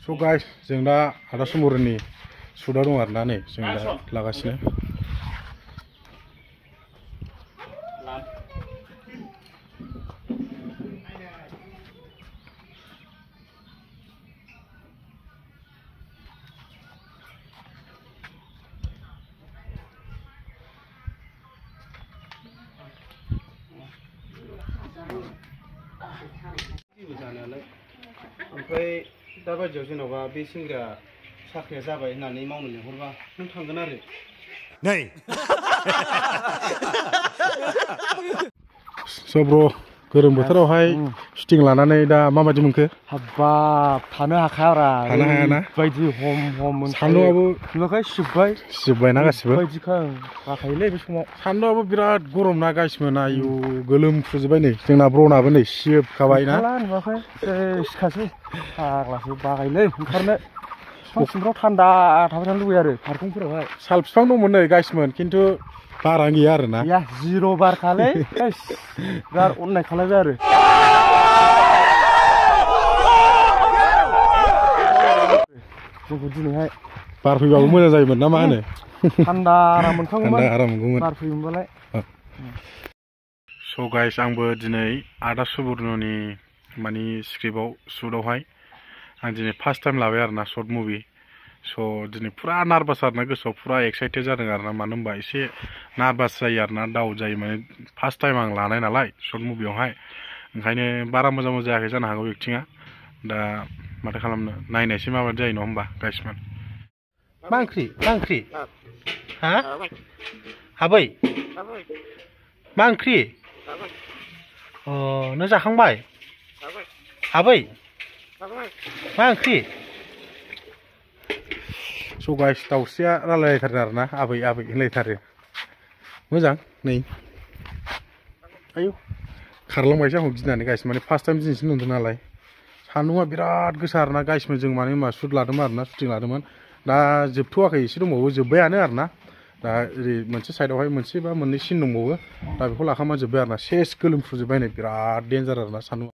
So guys, जों दा आदा समरनि सुदा दं आरोना नै जों दा लागासिनो। ओमफ्राय दा बायदियाव जेन'बा बे सेंग्रा साख्रिया जाबाय होननानै मावनो लिंहरबा नों थांगोन आरो नै स' ब्र गोरों बोथोरावहाय शुटिं लानानै दा माबायदि मोनखो? हाबाब थानो हाखायारा थानो हायाना बायदि हम मोनखायो सान्दुंआबो नुवाखै सिबबायना गासिबो बायदिखा बाखायोलै बे समाव सान्दुंआबो बिराद गरम ना गाइसमोन आयु गोलोमफ्रुजोबबाय नै जोंना ब्रनाबो नै सिबखाबाय ना नुवाखै सिखासै फाग्लासो बाखायोलै ओंखारनो बिफां सिंफ्राव थान्दा थाबाय थानो लुबैयो आरो फारखंफोरावहाय साल बिफां दंमोन नै गाइसमोन खिन्थु बारानो गैया आरोना गैया जिर' बारखालै बिराद अननाय खालायबाय आरो जोंखौ दिनैहाय बार फैबाबो मोजां जायोमोन ना मा होनो थान्दा आराम मोनखागौमोन थान्दा आराम मोनगौमोन बार फैयोमोनबालाय स' गाइस आंबो दिनै आदा सुबर्ननि मानि स्क्रिप्टआव शुटआवहाय आं दिनै फार्स्ट टाइम लाबाय आरोना शर्ट मुभि स' दिनै फुरा नार्भास आरोना गोसोआव फुरा एक्साइटेड जादों आरोना मानो होनबा एसे नार्भास जायो आरोना डाउट जायो माने फार्स्ट टाइम आं लानाय नालाय शर्ट मुभियावहाय ओंखायनो बारा मोजां जायाखै जानो हागौ एक्टिंआ दा माथो खालामनो नायनायसै माबायदि जायो नङा होमबा गाइसमोन मा ओंख्रि हा आबै मा ओंख्रि अ नों जाखांबाय आबै मा ओंख्रि स' गाइस दाउस्रिया रायलायथारो आरोना आबै होनलायथारो मोजां नै आयौ खारलांबायसो आंखौ गिनानै गाइस माने फार्स्ट टाइम दिनैसो नुदों नालाय सान्दुंआ बिराद गोसा आरोना गाइसमोन जों माने होनबा शुट लादोंमोन आरोना शुटिं लादोंमोन दा जोबथ'वाखै एसे दंबावो जोब्बायानो आरोना दा ओरै मोनसे साइडआवहाय मोनसे बा मोननै सिन दंबावो दा बेखौ लाखांबा जोब्बाय आरोना सेस गोलोमफ्रुजोब्बाय नै बिराद डेन्जार आरोना सान्दुं